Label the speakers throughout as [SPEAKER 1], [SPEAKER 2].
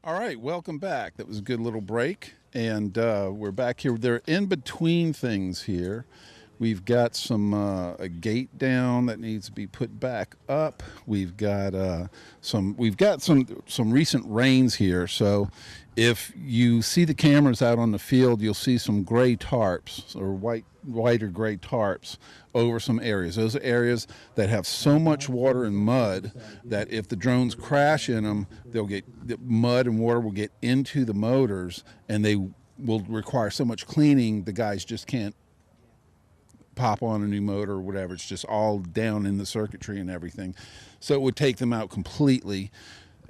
[SPEAKER 1] All right, welcome back. That was a good little break, and we're back here. They're in between things here. We've got some a gate down that needs to be put back up. We've got some recent rains here. So if you see the cameras out on the field, you'll see some gray tarps or white or gray tarps over some areas. Those are areas that have so much water and mud that if the drones crash in them, they'll get the mud and water will get into the motors, and they will require so much cleaning the guys just can't pop on a new motor or whatever. It's just all down in the circuitry and everything. So it would take them out completely.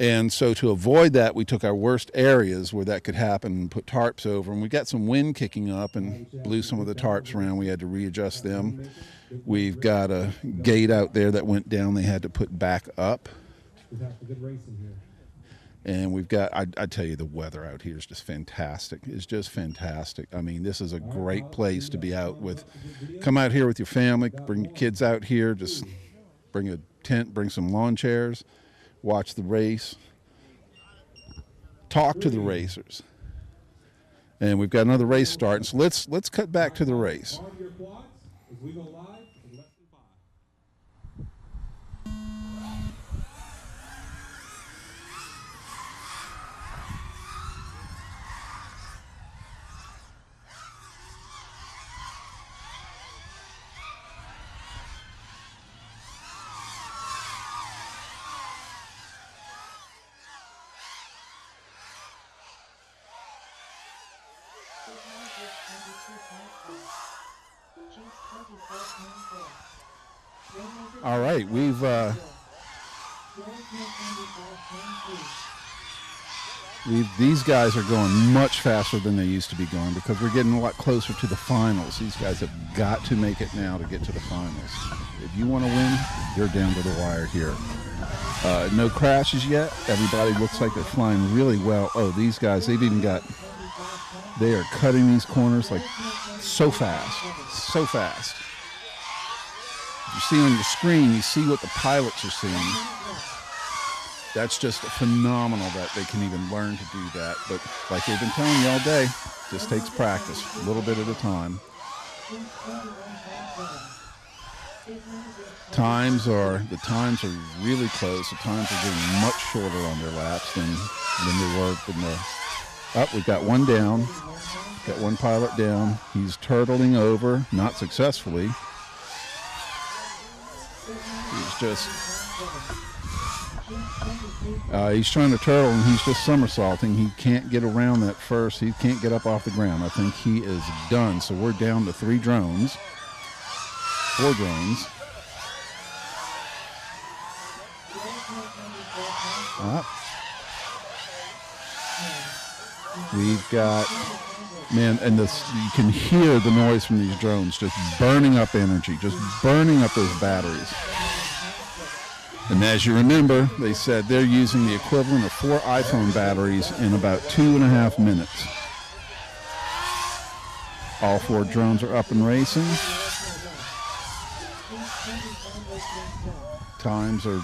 [SPEAKER 1] And so to avoid that, we took our worst areas where that could happen and put tarps over. And we got some wind kicking up and blew some of the tarps around. We had to readjust them. We've got a gate out there that went down. They had to put back up. And we've got, I tell you, the weather out here is just fantastic. It's just fantastic. I mean, this is a great place to be out with. Come out here with your family, bring your kids out here, just bring a tent, bring some lawn chairs, watch the race, talk to the racers. And we've got another race starting, so let's cut back to the race. All right, these guys are going much faster than they used to be going because we're getting a lot closer to the finals. These guys have got to make it now to get to the finals. If you want to win, you're down to the wire here. No crashes yet. Everybody looks like they're flying really well. Oh, these guys, they are cutting these corners like so fast, so fast. You see on your screen, you see what the pilots are seeing. That's just phenomenal that they can even learn to do that. But like they've been telling you all day, just takes practice, a little bit at a time. The times are really close. The times are getting much shorter on their laps than they were in the. Oh, we've got one down. Got one pilot down. He's turtling over, not successfully. He's trying to turtle and he's just somersaulting. He can't get around that first. He can't get up off the ground. I think he is done. So we're down to 4 drones. We've got, man, and you can hear the noise from these drones just burning up energy, just burning up those batteries. And as you remember, they said they're using the equivalent of 4 iPhone batteries in about 2.5 minutes. All 4 drones are up and racing. Times are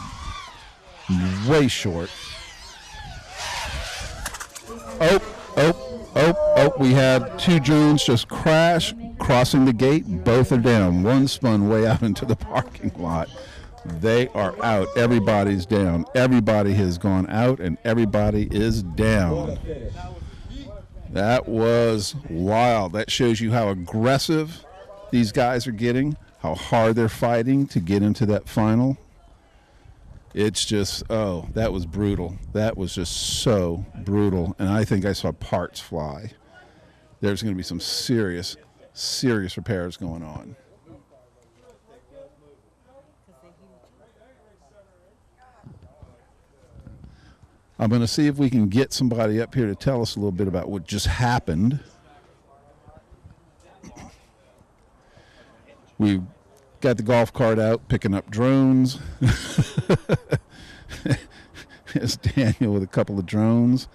[SPEAKER 1] way short. We had 2 drones just crash crossing the gate. Both are down. One spun way out into the parking lot. They are out. Everybody's down. Everybody has gone out and everybody is down. That was wild. That shows you how aggressive these guys are getting, how hard they're fighting to get into that final. It's just, that was brutal. That was just so brutal. And I think I saw parts fly. There's going to be some serious, serious repairs going on. I'm going to see if we can get somebody up here to tell us a little bit about what just happened. We've got the golf cart out picking up drones. There's Daniel with a couple of drones.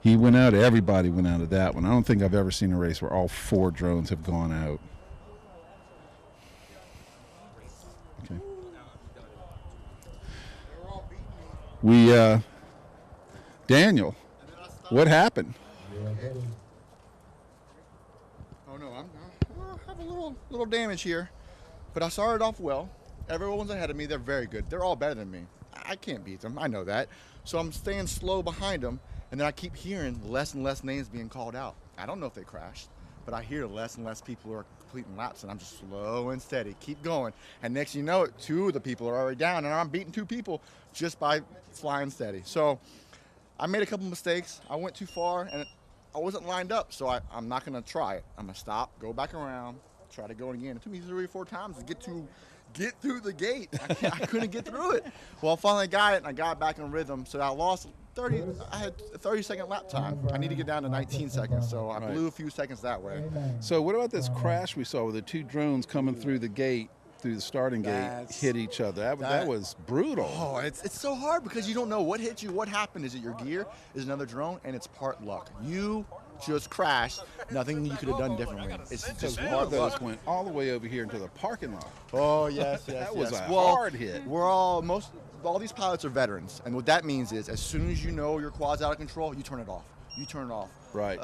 [SPEAKER 1] He went out. Everybody went out of that one. I don't think I've ever seen a race where all 4 drones have gone out. Okay. Daniel, What happened?
[SPEAKER 2] Oh no, I have a little damage here, but I started off well. Everyone's ahead of me. They're very good. They're all better than me. I can't beat them. I know that. So I'm staying slow behind them, and then I keep hearing less and less names being called out. I don't know if they crashed, but I hear less and less people are completing laps, and I'm just slow and steady. Keep going. And next you know it, 2 of the people are already down, and I'm beating 2 people just by flying steady. So I made a couple mistakes. I went too far, and I wasn't lined up, so I'm not going to try it. I'm going to stop, go back around, try to go again. It took me 3 or 4 times to get through the gate. I couldn't get through it. Well, I finally got it, and I got back in rhythm. So I lost 30. I had a 30-second lap time. I need to get down to 19 seconds, so I blew a few seconds that way.
[SPEAKER 1] So what about this crash we saw with the 2 drones coming through the gate, through the starting gate, hit each other? That was brutal.
[SPEAKER 2] Oh, it's so hard because you don't know what hit you, what happened. Is it your gear? Is it another drone? And it's part luck. You just crashed. Nothing you could have done differently. It's just hard luck.
[SPEAKER 1] Went all the way over here into the parking lot.
[SPEAKER 2] Oh yes,
[SPEAKER 1] that was a hard hit.
[SPEAKER 2] All these pilots are veterans, and what that means is, as soon as you know your quad's out of control, you turn it off. You turn it off.
[SPEAKER 1] Right.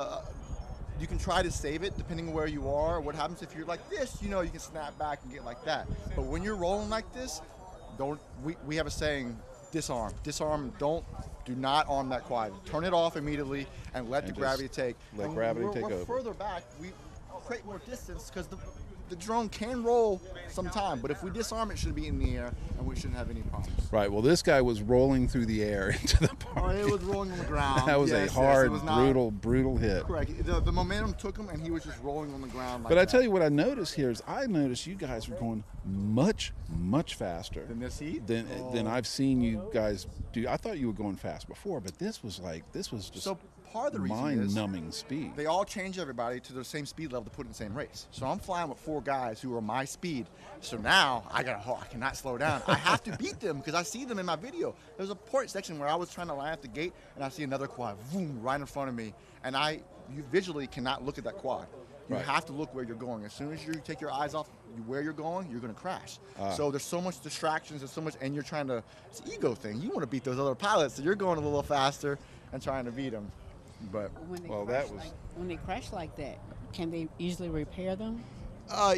[SPEAKER 2] You can try to save it depending on where you are. What happens if you're like this? You know, you can snap back and get like that. But when you're rolling like this, we have a saying: disarm. Disarm. Do not arm that quad. Turn it off immediately and let the gravity take.
[SPEAKER 1] Let gravity take over.
[SPEAKER 2] We're further back. We create more distance because the drone can roll sometime, but if we disarm it, should be in the air, and we shouldn't have any problems.
[SPEAKER 1] Right. Well, this guy was rolling through the air into the park.
[SPEAKER 2] Oh, it was rolling on the ground.
[SPEAKER 1] That was a hard, brutal hit.
[SPEAKER 2] Correct. The momentum took him, and he was just rolling on the ground.
[SPEAKER 1] But I tell you what I noticed here is I noticed you guys were going much, much faster
[SPEAKER 2] than this heat.
[SPEAKER 1] Than I've seen you guys do. I thought you were going fast before, but this was just
[SPEAKER 2] so. Part of the reason
[SPEAKER 1] mind-numbing speed.
[SPEAKER 2] They all change everybody to the same speed level to put in the same race. So I'm flying with 4 guys who are my speed. So now I cannot slow down. I have to beat them because I see them in my video. There's a point section where I was trying to line up the gate and I see another quad, boom, right in front of me, and you visually cannot look at that quad. You have to look where you're going. As soon as you take your eyes off where you're going, you're going to crash. So there's so much distractions, there's so much, and it's an ego thing. You want to beat those other pilots, so you're going a little faster and trying to beat them. But
[SPEAKER 3] when they crash like that, can they easily repair them?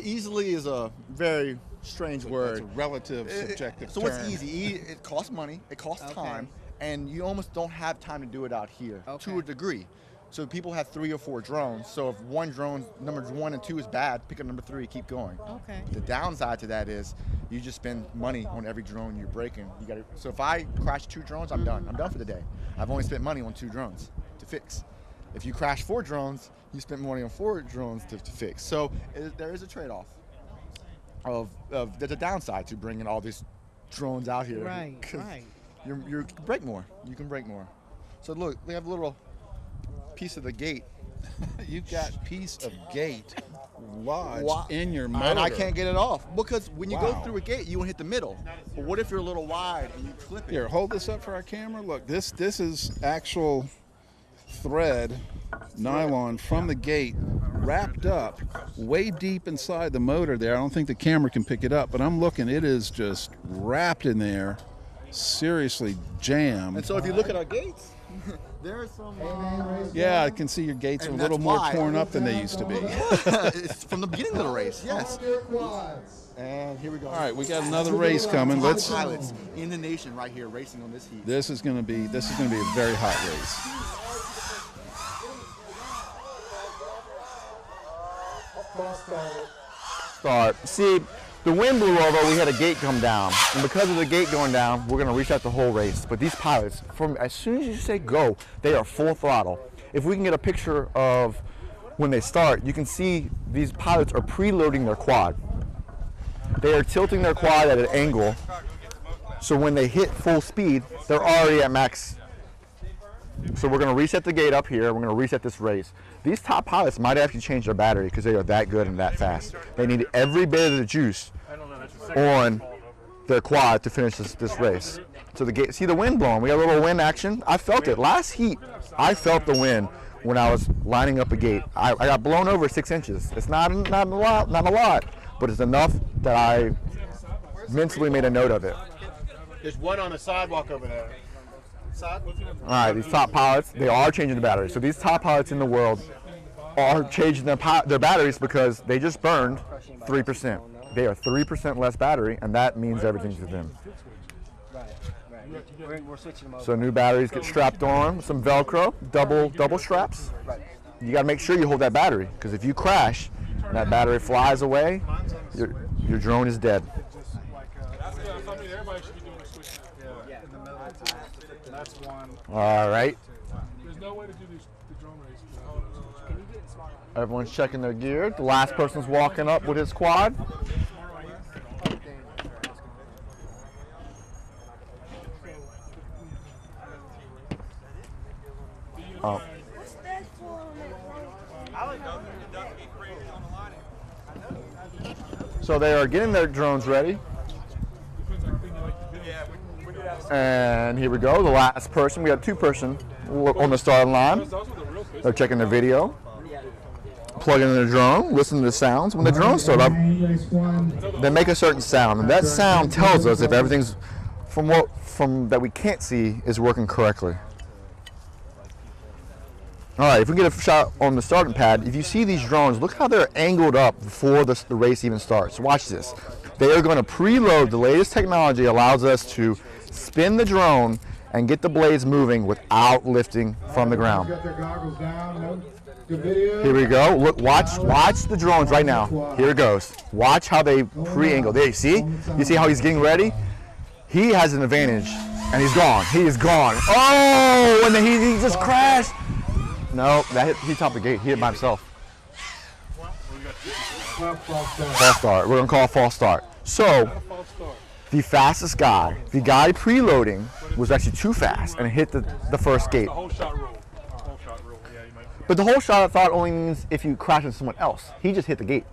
[SPEAKER 2] Easily is a very strange word.
[SPEAKER 1] It's a relative, subjective
[SPEAKER 2] so
[SPEAKER 1] term.
[SPEAKER 2] what's easy? It costs money, it costs time, and you almost don't have time to do it out here to a degree. So people have 3 or 4 drones. So if one drone, number 1 and 2 is bad, pick up number 3, keep going.
[SPEAKER 3] Okay.
[SPEAKER 2] The downside to that is you just spend money on every drone you're breaking. So if I crash 2 drones, I'm done. I'm done for the day. I've only spent money on 2 drones to fix. If you crash 4 drones, you spend money on 4 drones to fix. So there is a trade-off. There's a downside to bringing all these drones out here.
[SPEAKER 3] Right.
[SPEAKER 2] You can break more. You can break more. So look, we have a little piece of the gate.
[SPEAKER 1] You got piece of gate lodged in your motor.
[SPEAKER 2] And I can't get it off because when you go through a gate, you won't hit the middle. But what if you're a little wide and you clip it?
[SPEAKER 1] Here, hold this up for our camera. Look, this is actual thread, nylon from the gate, wrapped up way deep inside the motor there. I don't think the camera can pick it up, but I'm looking. It is just wrapped in there, seriously jammed.
[SPEAKER 2] And so if you look at our gates, there's some.
[SPEAKER 1] Yeah, I can see your gates are a little more torn up than they used to be.
[SPEAKER 2] It's from the beginning of the race, yes. And here we go.
[SPEAKER 1] All right, we got another race coming. Let's
[SPEAKER 2] pilots in the nation right here racing on this heat.
[SPEAKER 1] This is going to be a very hot race.
[SPEAKER 4] Start. See, the wind blew over, we had a gate come down. And because of the gate going down, we're going to reset the whole race. But these pilots, as soon as you say go, they are full throttle. If we can get a picture of when they start, you can see these pilots are preloading their quad. They are tilting their quad at an angle, so when they hit full speed, they're already at max. So we're going to reset the gate up here. We're going to reset this race. These top pilots might actually change their battery because they are that good and that fast. They need every bit of the juice on their quad to finish this race. So the gate, see the wind blowing. We got a little wind action. I felt it. Last heat, I felt the wind when I was lining up a gate. I got blown over 6 inches. It's not a lot, but it's enough that I mentally made a note of it.
[SPEAKER 5] There's one on the sidewalk over there.
[SPEAKER 4] All right, these top pilots, they are changing the batteries. So these top pilots in the world are changing their batteries because they just burned 3%. They are 3% less battery, and that means everything to them. So new batteries get strapped on with some Velcro, double straps. You got to make sure you hold that battery, because if you crash and that battery flies away, your drone is dead. All right. Everyone's checking their gear. The last person's walking up with his quad. Oh. So they are getting their drones ready. And here we go, the last person. We got 2 person on the starting line. They're checking their video, plugging in their drone, listening to the sounds. When the drones start up, they make a certain sound, and that sound tells us if everything's from that we can't see is working correctly. All right, if we get a shot on the starting pad, if you see these drones, look how they're angled up before the race even starts. Watch this. They are going to preload. The latest technology allows us to spin the drone and get the blades moving without lifting from the ground. Here we go. Look, watch the drones right now. Here it goes. Watch how they pre-angle. There, you see? You see how he's getting ready? He has an advantage, and he's gone. He is gone. Oh, and then he just crashed. No, he topped the gate. He hit by himself. False start. We're going to call a false start. So, the fastest guy, the guy preloading, was actually too fast and hit the first gate. But the whole shot, I thought, only means if you crash into someone else. He just hit the gate.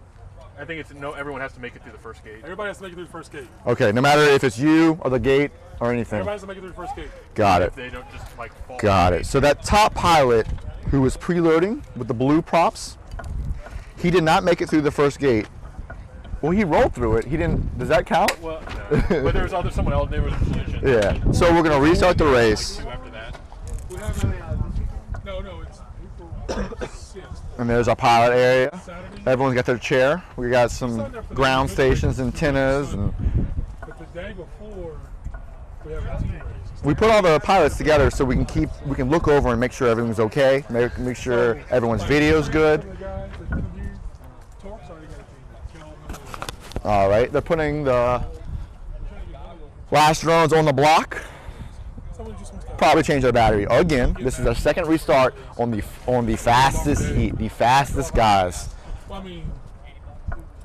[SPEAKER 5] I think it's everyone has to make it through the first gate.
[SPEAKER 6] Everybody has to make it through the first gate.
[SPEAKER 4] Okay, no matter if it's you or the gate or anything.
[SPEAKER 6] Everybody has to make it through the first gate.
[SPEAKER 4] Got it.
[SPEAKER 5] If they don't just like fall.
[SPEAKER 4] Got it. So that top pilot who was preloading with the blue props, he did not make it through the first gate. Well, he rolled through it. He didn't. Does that count?
[SPEAKER 5] Well, no. But there was someone else. There was a collision.
[SPEAKER 4] Yeah. So we're gonna restart the race.
[SPEAKER 5] After that.
[SPEAKER 6] We have it's April 6th.
[SPEAKER 4] And there's our pilot area.
[SPEAKER 6] Saturday.
[SPEAKER 4] Everyone's got their chair. We got some ground stations, antennas, and
[SPEAKER 6] But the day before, we have a team race.
[SPEAKER 4] we put all the pilots together so we can look over and make sure everything's okay. Make sure everyone's video's good.
[SPEAKER 6] The guys that interviewed, Torque's already got a team.
[SPEAKER 4] All right, they're putting the last drones on the block.
[SPEAKER 6] Someone just wants to
[SPEAKER 4] Probably change their battery again. This is our second restart on the fastest heat, the fastest guys.
[SPEAKER 6] Well, I mean,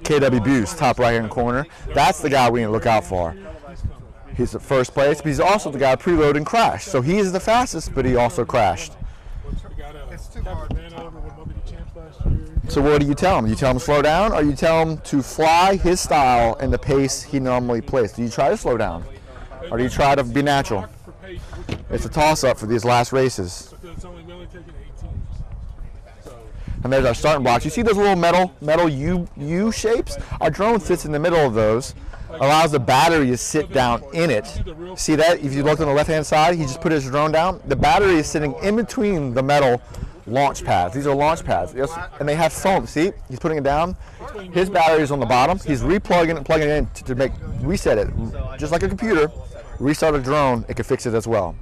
[SPEAKER 4] KW Boost, top right hand corner. That's the guy we need to look out for. He's at first place, but he's also the guy preloaded and crashed. So he is the fastest, but he also crashed.
[SPEAKER 6] we got Captain Vanover with Mobility Champs last year.
[SPEAKER 4] So what do you tell him? You tell him to slow down, or you tell him to fly his style and the pace he normally plays? Do you try to slow down, or do you try to be natural?
[SPEAKER 6] For pace, which
[SPEAKER 4] It's a toss-up for these last races.
[SPEAKER 6] because it's only really taking 8 teams. So
[SPEAKER 4] And there's our starting blocks. You see those little metal U shapes? Our drone sits in the middle of those, allows the battery to sit down in it. See that? If you look on the left-hand side, he just put his drone down. The battery is sitting in between the metal launch pads. These are launch pads, yes, and they have foam. See, he's putting it down. His battery is on the bottom. He's replugging it, plugging it in to reset it, just like a computer. Restart a drone, it can fix it as well.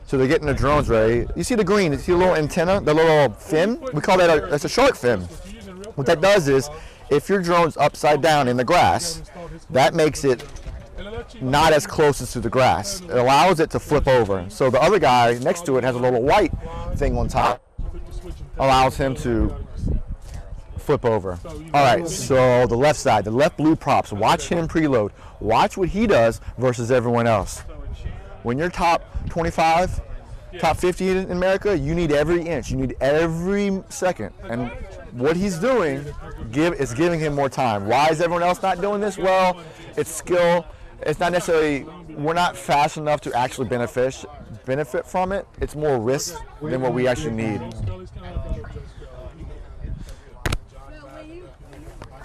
[SPEAKER 4] So they're getting the drones ready. You see the green? You see the little antenna, the little fin? We call that that's a shark fin. What that does is, if your drone's upside down in the grass, that makes it not as close to the grass. It allows it to flip over. So the other guy next to it has a little white thing on top, allows him to flip over. All right, so the left side, the left blue props, watch him preload. Watch what he does versus everyone else. When you're top 25, top 50 in America, you need every inch, you need every second. And what he's doing is giving him more time. Why is everyone else not doing this? Well, it's skill. It's not necessarily, we're not fast enough to actually benefit from it. It's more risk than what we actually need.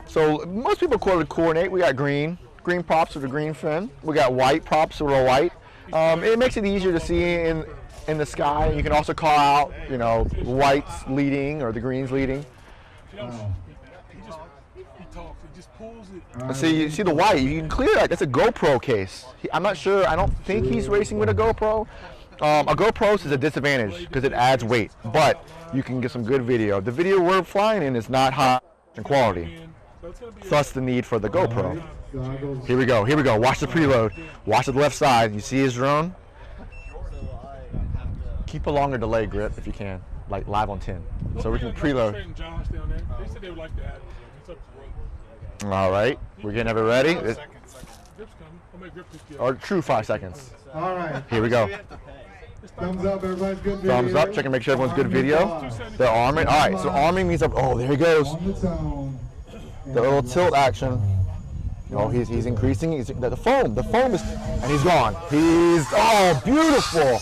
[SPEAKER 4] So most people coordinate. We got green props with a green fin. We got white props with a white. It makes it easier to see in the sky. You can also call out, you know, whites leading or the greens leading.
[SPEAKER 6] He talks. He just pulls it.
[SPEAKER 4] And see, you see the white. You can clear that. That's a GoPro case. I'm not sure. I don't think he's racing with a GoPro. A GoPro is a disadvantage because it adds weight, but you can get some good video. The video we're flying in is not high in quality, thus the need for the GoPro. Here we go. Here we go. Watch the preload. Watch the left side. You see his drone? Keep a longer delay grip if you can, like live on 10, so we can preload. All right, we're getting it ready. Or true 5 seconds.
[SPEAKER 7] All right.
[SPEAKER 4] Here we go.
[SPEAKER 7] Thumbs up, everybody's good video.
[SPEAKER 4] Thumbs up. Check and make sure everyone's good video. They're arming. All right, so arming means up. Oh, there he goes.
[SPEAKER 7] On the tone.
[SPEAKER 4] The little tilt action. Oh, he's increasing. The foam is, and he's gone. Oh, beautiful.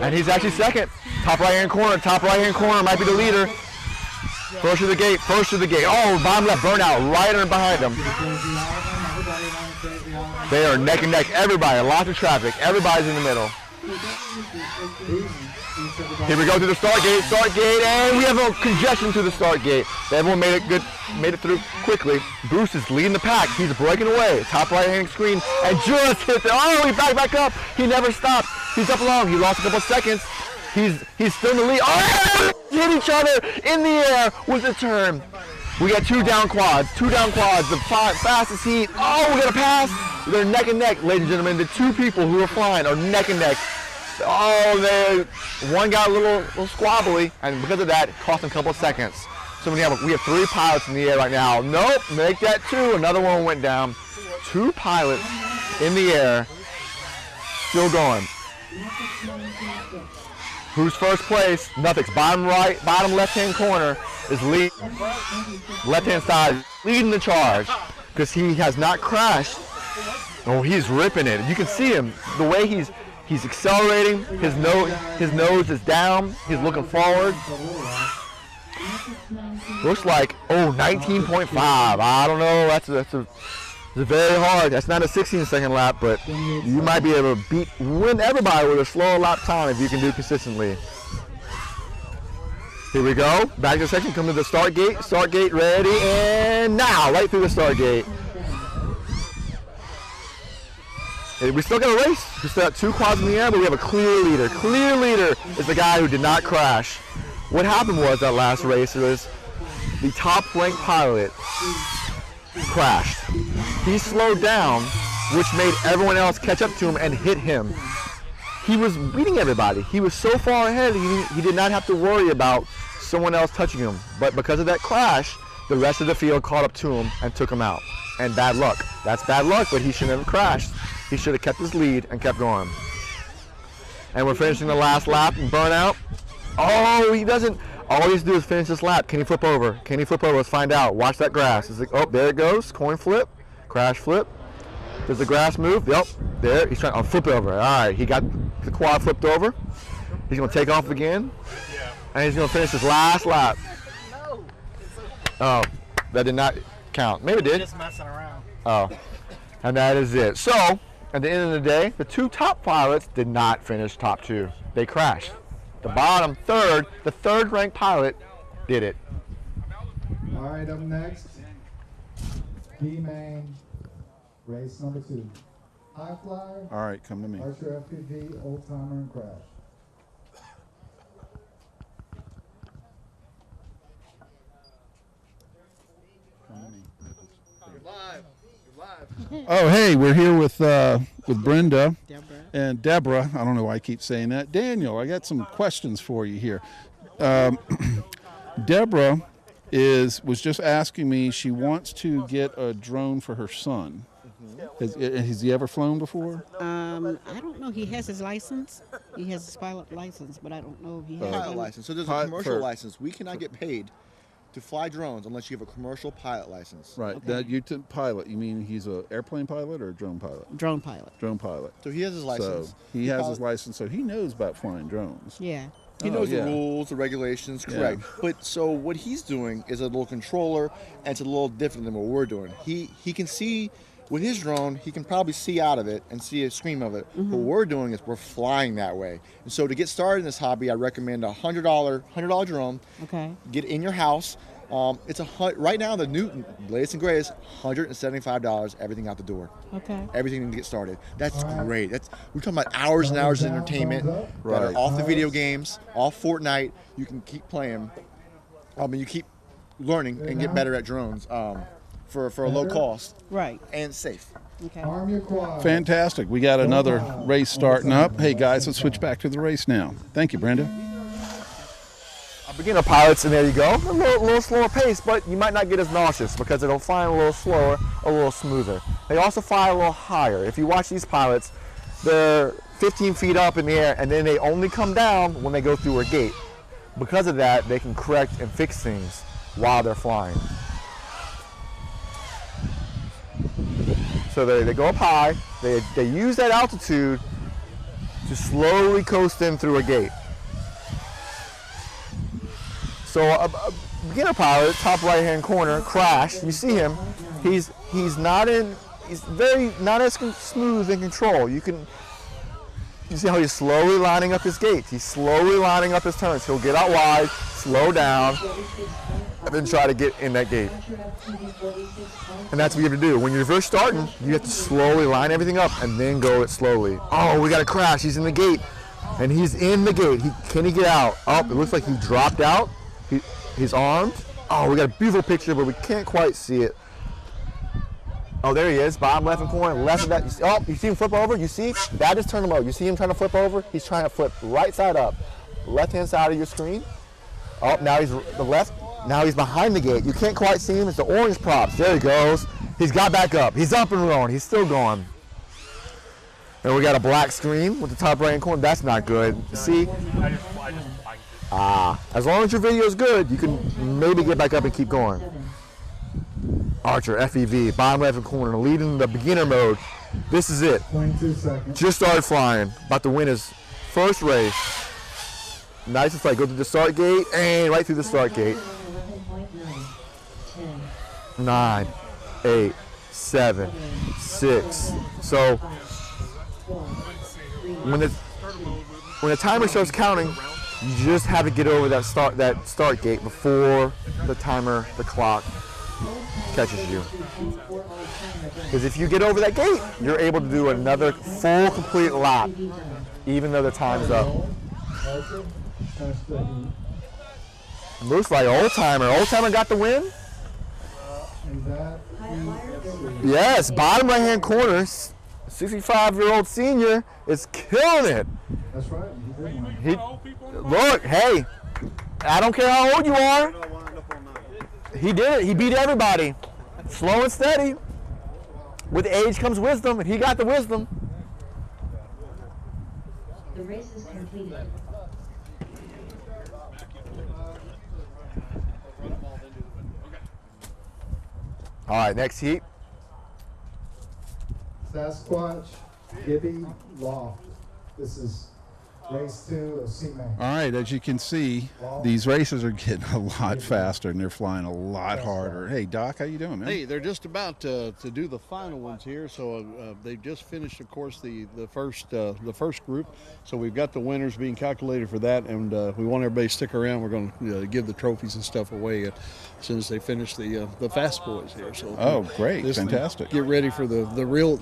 [SPEAKER 4] And he's actually second. Top right hand corner might be the leader. First to the gate. Oh, bottom left burnout right behind him. They are neck and neck. Everybody, lots of traffic. Everybody's in the middle. Here we go to the start gate, and we have a congestion to the start gate. Everyone made it through quickly. Bruce is leading the pack. He's breaking away. Top right hand screen, and just hit he back up. He never stopped. He's up long. He lost a couple seconds. He's still in the lead. Oh, hit each other in the air with the turn. We got two down quads. The fastest heat. Oh, we got a pass. They're neck and neck, ladies and gentlemen. The two people who are flying are neck and neck. Oh, one got a little squabbly, and because of that, it cost him a couple of seconds. So we have 3 pilots in the air right now. Nope, make that 2. Another one went down. 2 pilots in the air, still going. Who's first place? Nothing's bottom left-hand corner is lead. Left-hand side leading the charge because he has not crashed. Oh, he's ripping it. You can see him. The way he's accelerating. His nose is down. He's looking forward. Looks like 19.5. I don't know. That's very hard. That's not a 16-second lap, but you might be able to win everybody with a slower lap time if you can do consistently. Here we go. Back to the section. Come to the start gate. Start gate ready, and now right through the start gate. Hey, we still got a race. We still got 2 quads in the air, but we have a clear leader. Clear leader is the guy who did not crash. What happened was that last race was the top-ranked pilot crashed. He slowed down, which made everyone else catch up to him and hit him. He was beating everybody. He was so far ahead, he did not have to worry about someone else touching him. But because of that crash, the rest of the field caught up to him and took him out. And bad luck. That's bad luck, but he shouldn't have crashed. He should have kept his lead and kept going. And we're finishing the last lap and burnout. Oh, he doesn't. All he has to do is finish this lap. Can he flip over? Let's find out. Watch that grass. It's like, oh, there it goes. Coin flip. Crash flip. Does the grass move? Yep. There. He's trying to flip over. All right. He got the quad flipped over. He's going to take off again. And he's going to finish his last lap. Oh, that did not count. Maybe it did.
[SPEAKER 8] Just messing around.
[SPEAKER 4] Oh. And that is it. So, at the end of the day, the 2 top pilots did not finish top 2. They crashed. The bottom third, the third-ranked pilot did it.
[SPEAKER 7] All right, up next, B-Main, race number 2. High flyer,
[SPEAKER 1] All right, come to me.
[SPEAKER 7] Archer FPV, old timer, and crash.
[SPEAKER 1] Oh, hey, we're here with Brenda
[SPEAKER 3] Deborah.
[SPEAKER 1] and Deborah. I don't know why I keep saying that. Daniel, I got some questions for you here. Deborah was just asking me. She wants to get a drone for her son. Has he ever flown before?
[SPEAKER 3] I don't know. He has his license. He has his pilot license, but I don't know if he has
[SPEAKER 2] Pilot
[SPEAKER 3] one.
[SPEAKER 2] license. So there's a
[SPEAKER 1] Pilot
[SPEAKER 2] commercial
[SPEAKER 1] for-
[SPEAKER 2] license. We cannot get paid to fly drones unless you have a commercial pilot license.
[SPEAKER 1] Right.
[SPEAKER 3] Okay.
[SPEAKER 1] That you pilot. You mean he's an airplane pilot or a drone pilot?
[SPEAKER 3] Drone pilot.
[SPEAKER 1] Drone pilot.
[SPEAKER 2] So he has his license.
[SPEAKER 1] So he has his license, so he knows about flying drones.
[SPEAKER 3] Yeah.
[SPEAKER 2] He
[SPEAKER 1] Oh,
[SPEAKER 2] knows
[SPEAKER 1] yeah.
[SPEAKER 2] the rules, the regulations,
[SPEAKER 1] Yeah.
[SPEAKER 2] correct. But so what he's doing is a little controller, and it's a little different than what we're doing. He can see With his drone, he can probably see out of it and see a screen of it. What we're doing is we're flying that way. And so to get started in this hobby, I recommend a $100 drone.
[SPEAKER 3] Okay.
[SPEAKER 2] Get it in your house. It's right now the new latest and greatest, $175. Everything out the door.
[SPEAKER 3] Okay.
[SPEAKER 2] Everything to get started. That's great. We're talking about hours and hours of entertainment that are off the video games, off Fortnite. You can keep playing. You keep learning and get better at drones. For a low cost,
[SPEAKER 3] Right.
[SPEAKER 2] and safe.
[SPEAKER 3] Okay.
[SPEAKER 7] Arm your quad.
[SPEAKER 1] Fantastic. We got another race starting up. Hey guys, let's switch back to the race now. Thank you, Brenda.
[SPEAKER 4] Beginner pilots, and there you go. A little slower pace, but you might not get as nauseous because it'll fly a little slower, a little smoother. They also fly a little higher. If you watch these pilots, they're 15 feet up in the air, and then they only come down when they go through a gate. Because of that, they can correct and fix things while they're flying. So they go up high, they use that altitude to slowly coast in through a gate. So a beginner pilot, top right hand corner, crash, you see him, he's not as smooth in control. You see how he's slowly lining up his gates, he's slowly lining up his turns. He'll get out wide, slow down, and then try to get in that gate. And that's what you have to do. When you're first starting, you have to slowly line everything up and then go it slowly. Oh, we got a crash. He's in the gate. And he's in the gate. Can he get out? Oh, it looks like he dropped out. He's armed. Oh, we got a beautiful picture, but we can't quite see it. Oh, there he is. Bottom left hand corner, left of that. You see him flip over? You see? That is turn him over. You see him trying to flip over? He's trying to flip right side up. Left-hand side of your screen. Oh, now he's the left. Now he's behind the gate. You can't quite see him. It's the orange props. There he goes. He's got back up. He's up and rolling. He's still going. And we got a black screen with the top right hand corner. That's not good. See? As long as your video is good, you can maybe get back up and keep going. Archer, FEV, bottom left hand corner, leading the beginner mode. This is it.
[SPEAKER 7] 22 seconds.
[SPEAKER 4] Just started flying. About to win his first race. Nice and flight. Go through the start gate and right through the start gate. 9, 8, 7, 6. So when the timer starts counting, you just have to get over that start gate before the clock catches you. Because if you get over that gate, you're able to do another full complete lap, even though the time's up. Looks like old timer. Old timer got the win. Yes, bottom right hand corner, 65-year-old senior is killing it.
[SPEAKER 7] That's right.
[SPEAKER 4] Look, hey, I don't care how old you are. He did it. He beat everybody. Slow and steady. With age comes wisdom, and he got the wisdom.
[SPEAKER 8] The race is completed.
[SPEAKER 4] All right, next heat.
[SPEAKER 7] Sasquatch, Gibby, Loft. This is race 2 of C-Main.
[SPEAKER 1] All right, as you can see, these races are getting a lot faster and they're flying a lot harder. Hey, Doc, how you doing, man?
[SPEAKER 9] Hey, they're just about to do the final ones here. So they just finished, of course, the first group. So we've got the winners being calculated for that, and we want everybody to stick around. We're going to give the trophies and stuff away as soon as they finish the fast boys here. So
[SPEAKER 1] Oh, great, fantastic.
[SPEAKER 9] Get ready for the real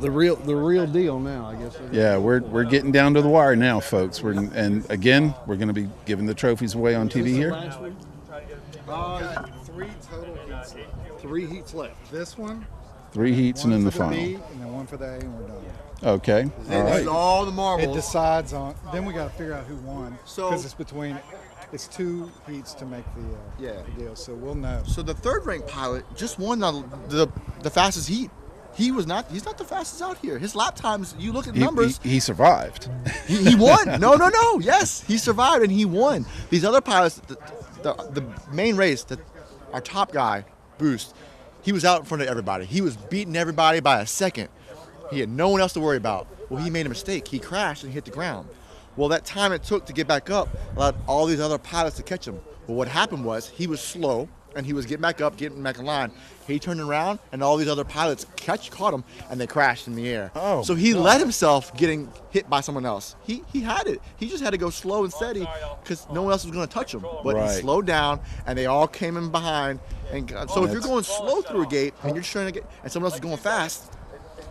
[SPEAKER 9] deal now, I guess.
[SPEAKER 1] Yeah, we're getting down to the wire now, folks. And again, we're going to be giving the trophies away on TV here.
[SPEAKER 6] 3 total heats left.
[SPEAKER 9] 3 heats left.
[SPEAKER 6] This one,
[SPEAKER 1] 3 heats and then the
[SPEAKER 6] for the B,
[SPEAKER 1] final.
[SPEAKER 6] and then 1 for the A, and we're done.
[SPEAKER 1] Okay, all
[SPEAKER 2] This
[SPEAKER 1] right.
[SPEAKER 2] is all the
[SPEAKER 6] It
[SPEAKER 2] marbles.
[SPEAKER 6] decides on. Then we got to figure out who won.
[SPEAKER 2] So-
[SPEAKER 6] because it's 2 heats to make the deal. So we'll know.
[SPEAKER 2] So the third ranked pilot just won the fastest heat. He's not the fastest out here. His lap times, you look at numbers.
[SPEAKER 1] He survived.
[SPEAKER 2] He won. No. Yes, he survived and he won. These other pilots, the main race, our top guy, Boost, he was out in front of everybody. He was beating everybody by a second. He had no one else to worry about. Well, he made a mistake. He crashed and hit the ground. Well, that time it took to get back up allowed all these other pilots to catch him. Well, what happened was he was slow and he was getting back up, getting back in line. He turned around, and all these other pilots caught him, and they crashed in the air.
[SPEAKER 1] Oh,
[SPEAKER 2] so he let himself getting hit by someone else. He had it. He just had to go slow and steady because no one else was going to touch him. But
[SPEAKER 1] Right.
[SPEAKER 2] he slowed down, and they all came in behind. And so if you're going slow through a gate and you're just trying to get, and someone else is going fast,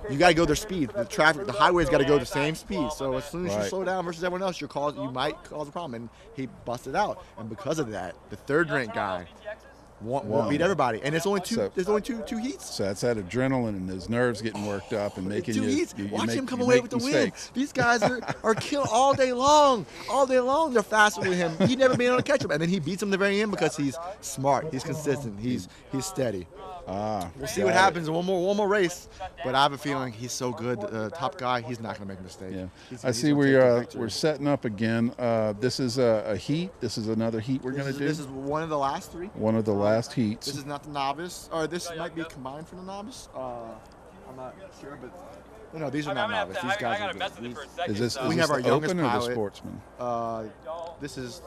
[SPEAKER 2] you got to go their speed. The traffic, the highway's got to go the same speed. So as soon as you
[SPEAKER 1] Right.
[SPEAKER 2] slow down versus everyone else, you might cause a problem. And he busted out. And because of that, the third ranked guy won't beat everybody. And it's only two.
[SPEAKER 1] So-
[SPEAKER 2] There's only two heats.
[SPEAKER 1] So that's that adrenaline and his nerves getting worked up and making
[SPEAKER 2] Two
[SPEAKER 1] you.
[SPEAKER 2] heats.
[SPEAKER 1] you
[SPEAKER 2] Watch
[SPEAKER 1] make-
[SPEAKER 2] him come
[SPEAKER 1] you
[SPEAKER 2] away
[SPEAKER 1] make
[SPEAKER 2] with the
[SPEAKER 1] mistakes.
[SPEAKER 2] win. These guys are killing all day long. All day long, they're faster than him. He'd never been able to catch him. And then he beats him at the very end because he's smart. He's consistent. He's steady. We'll see what happens in one more race, but I have a feeling he's so good, top guy. He's not going to make a mistake.
[SPEAKER 1] Yeah,
[SPEAKER 2] He's
[SPEAKER 1] I see
[SPEAKER 2] gonna take the victory.
[SPEAKER 1] we're setting up again. This is a heat. This is another heat we're going to do.
[SPEAKER 2] This is one of the last three.
[SPEAKER 1] One of the last heats.
[SPEAKER 2] This is not the novice, or this might be combined for the novice. I'm not sure, but no, these are not novice. These guys are good.
[SPEAKER 1] Is this
[SPEAKER 2] We
[SPEAKER 1] is
[SPEAKER 2] have
[SPEAKER 1] this
[SPEAKER 2] our
[SPEAKER 1] the
[SPEAKER 2] youngest
[SPEAKER 1] open or the
[SPEAKER 2] pilot.
[SPEAKER 1] sportsman?
[SPEAKER 2] This is.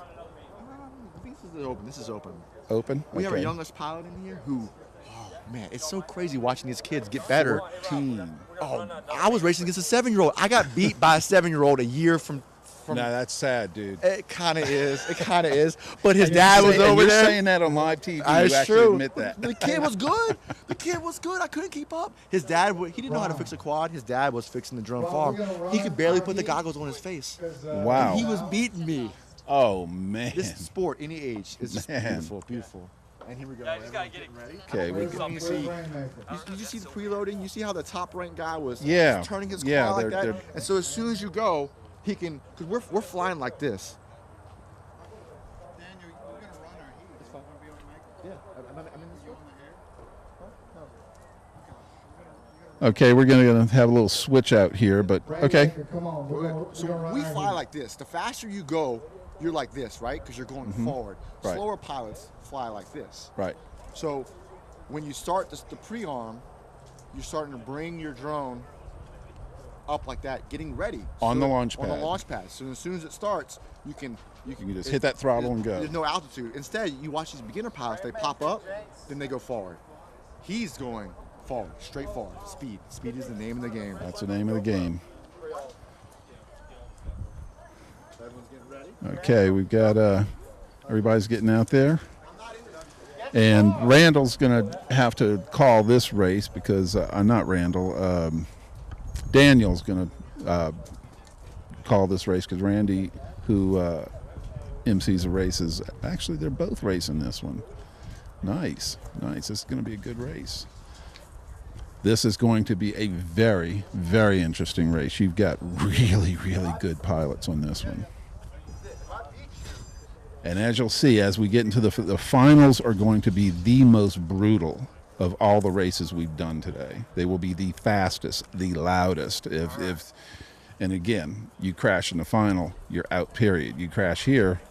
[SPEAKER 2] I think this is open. This is open.
[SPEAKER 1] Open.
[SPEAKER 2] We have our
[SPEAKER 1] Okay.
[SPEAKER 2] youngest pilot in here who, oh man, it's so crazy watching these kids get better.
[SPEAKER 1] 14.
[SPEAKER 2] Oh, I was racing against a 7-year-old. I got beat by a 7-year-old a year from.
[SPEAKER 1] Nah, that's sad, dude.
[SPEAKER 2] It kind of is. It kind of is. But his dad was
[SPEAKER 1] And
[SPEAKER 2] over
[SPEAKER 1] you're
[SPEAKER 2] there.
[SPEAKER 1] saying that on live TV.
[SPEAKER 2] That's
[SPEAKER 1] You actually
[SPEAKER 2] true.
[SPEAKER 1] admit that.
[SPEAKER 2] The kid was good. The kid was good. I couldn't keep up. His dad, he didn't know how to fix a quad. His dad was fixing the drone farm. He could barely put the goggles on his face.
[SPEAKER 1] Wow.
[SPEAKER 2] He was beating me.
[SPEAKER 1] Oh man.
[SPEAKER 2] This sport, any age, is just
[SPEAKER 1] Man.
[SPEAKER 2] beautiful, beautiful. And here we go. Everyone's getting ready.
[SPEAKER 1] Okay, we
[SPEAKER 2] You see, you see the preloading. You see how the top ranked guy was
[SPEAKER 1] Yeah.
[SPEAKER 2] turning his
[SPEAKER 1] Yeah,
[SPEAKER 2] car like
[SPEAKER 1] they're-
[SPEAKER 2] that. And so as soon as you go, he can, because we're flying like this. Daniel, we're gonna run our heat. It's fine. Yeah, I'm in this one.
[SPEAKER 1] Okay, we're gonna have a little switch out here, but okay.
[SPEAKER 7] Come on.
[SPEAKER 2] So we fly like this. The faster you go, you're like this, right? Because you're going forward.
[SPEAKER 1] Right.
[SPEAKER 2] Slower pilots fly like this.
[SPEAKER 1] Right.
[SPEAKER 2] So when you start the pre-arm, you're starting to bring your drone up like that, getting ready.
[SPEAKER 1] On the launch
[SPEAKER 2] On the
[SPEAKER 1] pad.
[SPEAKER 2] launch pad. So as soon as it starts, you can
[SPEAKER 1] just hit that throttle and go.
[SPEAKER 2] There's no altitude. Instead, you watch these beginner pilots, they pop up, then they go forward. He's going forward, straight forward. Speed. Speed is the name of the game.
[SPEAKER 1] That's the name of the game.
[SPEAKER 2] Everyone's getting ready.
[SPEAKER 1] Okay, we've got everybody's getting out there. And Randall's going to have to call this race because not Randall. Daniel's going to call this race because Randy, who MCs the races, actually they're both racing this one. Nice, nice. This is going to be a good race. This is going to be a very, very interesting race. You've got really, really good pilots on this one. And as you'll see, as we get into the finals are going to be the most brutal of all the races we've done today. They will be the fastest, the loudest. If and again, you crash in the final, you're out, period. You crash here,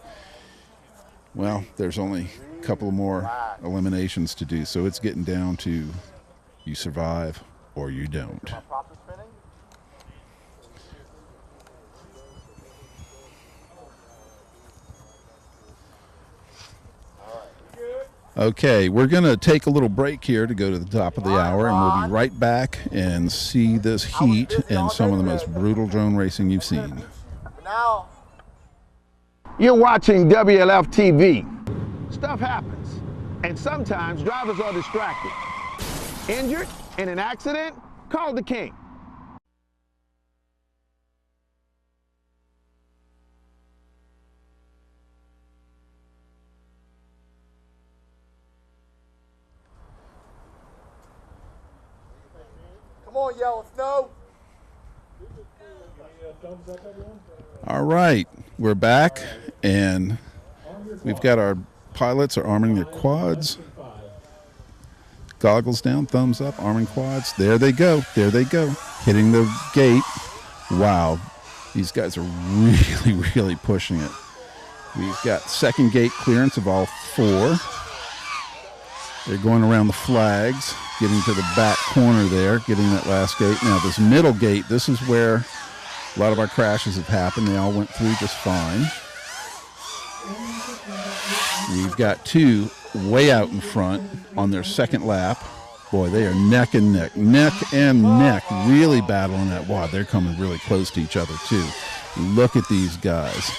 [SPEAKER 1] well, there's only a couple more eliminations to do. So it's getting down to you survive or you don't. Okay, we're going to take a little break here to go to the top of the hour, and we'll be right back and see this heat and some of the most brutal drone racing you've seen.
[SPEAKER 10] You're watching WLF TV. Stuff happens, and sometimes drivers are distracted. Injured in an accident? Call the king.
[SPEAKER 2] Come on, Yellow Snow.
[SPEAKER 1] All right, we're back, and we've got our pilots are arming their quads. Goggles down, thumbs up, arming quads. There they go. There they go. Hitting the gate. Wow, these guys are really, really pushing it. We've got second gate clearance of all four. They're going around the flags, getting to the back corner there, getting that last gate. Now this middle gate, this is where a lot of our crashes have happened. They all went through just fine. We've got two way out in front on their second lap. Boy, they are neck and neck, really battling that wad. They're coming really close to each other, too. Look at these guys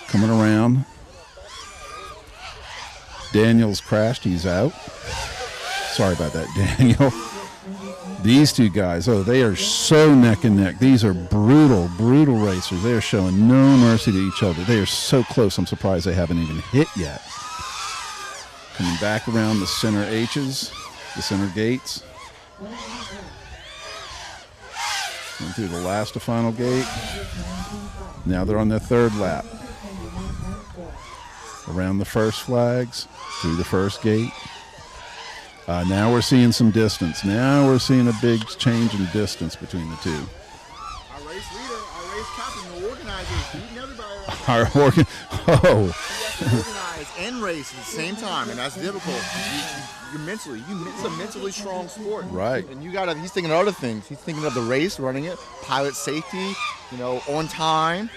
[SPEAKER 1] coming around. Daniel's crashed. He's out. Sorry about that, Daniel. These two guys, oh, they are so neck and neck. These are brutal, brutal racers. They are showing no mercy to each other. They are so close. I'm surprised they haven't even hit yet. Coming back around the center H's. The center gates. Went through the last to final gate. Now they're on their third lap. Around the first flags, through the first gate. Now we're seeing some distance. Now we're seeing a big change in distance between the two.
[SPEAKER 2] Our race leader, our race captain, the organizers, beating everybody around. Organize and race at the same time, and that's difficult. It's a mentally strong sport.
[SPEAKER 1] Right.
[SPEAKER 2] And he's thinking of other things. He's thinking of the race, running it, pilot safety, on time.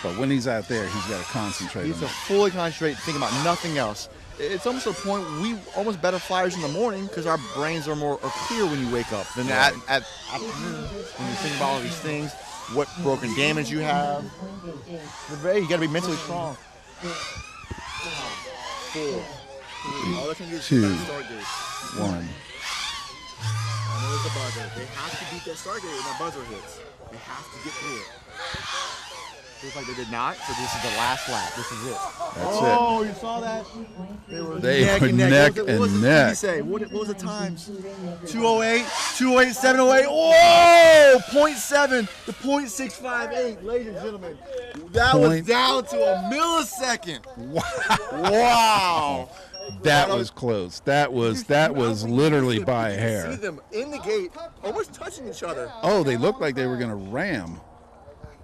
[SPEAKER 1] But when he's out there, he's got to concentrate.
[SPEAKER 2] He needs to fully concentrate, think about nothing else. It's almost a point we almost better flyers in the morning because our brains are clear when you wake up than at afternoon when you think about all these things, what broken damage you have. You got to be mentally strong. 4, 3, all they can do is
[SPEAKER 1] 2,
[SPEAKER 2] start gate.
[SPEAKER 1] 1.
[SPEAKER 2] I know it's a buzzer. They have to beat that start gate when that buzzer hits. They have to get through it. Looks like they did not, so this is the last lap. This is it.
[SPEAKER 1] That's
[SPEAKER 2] you saw that? They were
[SPEAKER 1] neck and neck.
[SPEAKER 2] What did he say? What was the times? 208, 208, 708. Whoa! 0.7 to 0.658, ladies and gentlemen. That was down to a millisecond. Wow.
[SPEAKER 1] That was close. That was literally by a hair.
[SPEAKER 2] See them in the gate, almost touching each other.
[SPEAKER 1] Oh, they looked like they were going to ram.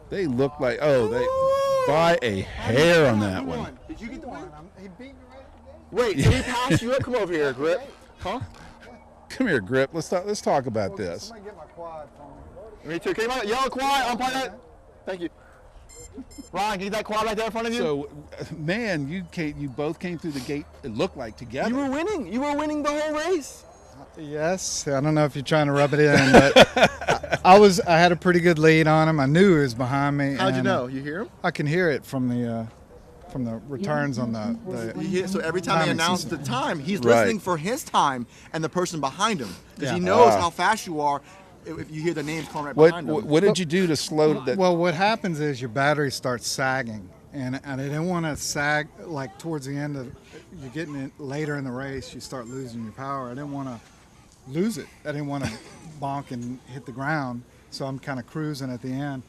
[SPEAKER 1] They looked like, by a hair on that one.
[SPEAKER 2] Did you get the one? He beat me right at the gate. Wait, did he pass you up? Come over here, Grip. Huh?
[SPEAKER 1] Come here, Grip. Let's talk about this.
[SPEAKER 2] Somebody get my quad for me.
[SPEAKER 4] Me too. Can you mind yellow quad? Umpire that. Thank you. Ron, get that quad right there in front of you.
[SPEAKER 1] So, man, you both came through the gate. It looked like together.
[SPEAKER 4] You were winning. You were winning the whole race.
[SPEAKER 6] Yes, I don't know if you're trying to rub it in, but I had a pretty good lead on him. I knew he was behind me.
[SPEAKER 2] How'd you know? You hear him?
[SPEAKER 6] I can hear it from the returns on the
[SPEAKER 2] so every time they announce the time, he's listening for his time and the person behind him because he knows how fast you are. If you hear the names calling right behind him.
[SPEAKER 1] What did you do to slow that?
[SPEAKER 6] Well, what happens is your battery starts sagging, and I didn't want to sag like towards the end of. You're getting it later in the race, you start losing your power. I didn't want to lose it. I didn't want to bonk and hit the ground, so I'm kind of cruising at the end,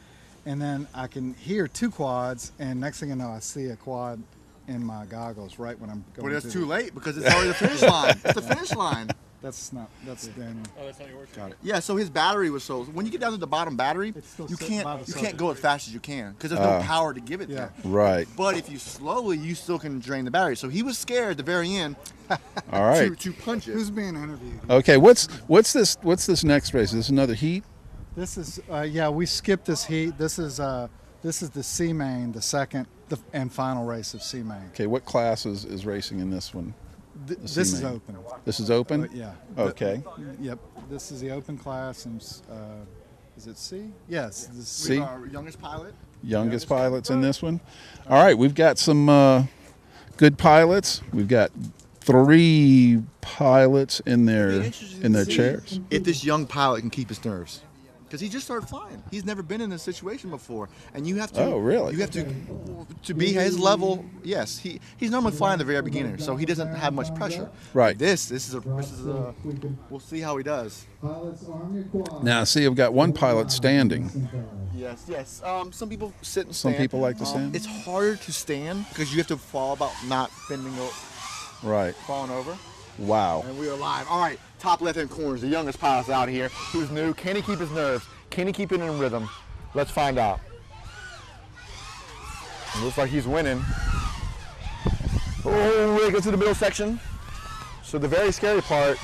[SPEAKER 6] and then I can hear 2 quads, and next thing I know, I see a quad in my goggles right when I'm going.
[SPEAKER 2] But it's too late because it's already the finish line. It's the finish line.
[SPEAKER 6] That's Daniel.
[SPEAKER 5] Oh, that's not yours.
[SPEAKER 2] Got it. Yeah, so his battery was when you get down to the bottom battery, you can't go as fast as you can because there's no power to give it there.
[SPEAKER 1] Right.
[SPEAKER 2] But if you slowly, you still can drain the battery. So he was scared at the very end.
[SPEAKER 1] All right.
[SPEAKER 2] To punch it.
[SPEAKER 6] Who's being interviewed?
[SPEAKER 1] Okay. What's this next race? Is this another heat?
[SPEAKER 6] This is we skipped this heat. This is the C main, the second and final race of C main.
[SPEAKER 1] Okay. What class is racing in this one?
[SPEAKER 6] This is open.
[SPEAKER 1] This is open?
[SPEAKER 6] Yeah.
[SPEAKER 1] Okay.
[SPEAKER 6] Yep. This is the open class, and is it C? Yes.
[SPEAKER 1] C.
[SPEAKER 2] Our youngest pilot.
[SPEAKER 1] Youngest pilots in this one. All right. We've got some good pilots. We've got 3 pilots in their chairs.
[SPEAKER 2] If this young pilot can keep his nerves. Because he just started flying. He's never been in this situation before, and you have to.
[SPEAKER 1] Oh, really?
[SPEAKER 2] You have to be his level. Yes, he's normally flying at the very beginning, so he doesn't have much pressure.
[SPEAKER 1] Right.
[SPEAKER 2] This is a. We'll see how he does.
[SPEAKER 1] Now, see, I've got one pilot standing.
[SPEAKER 2] Yes. Some people sit and
[SPEAKER 1] Some
[SPEAKER 2] stand.
[SPEAKER 1] people like to stand.
[SPEAKER 2] It's harder to stand because you have to fall about not bending over,
[SPEAKER 1] Right.
[SPEAKER 2] falling over.
[SPEAKER 1] Wow.
[SPEAKER 2] And we are live. All right, top left-hand corner is the youngest pilot out here who's new. Can he keep his nerves? Can he keep it in rhythm? Let's find out. It looks like he's winning. Oh, we go to the middle section. So the very scary part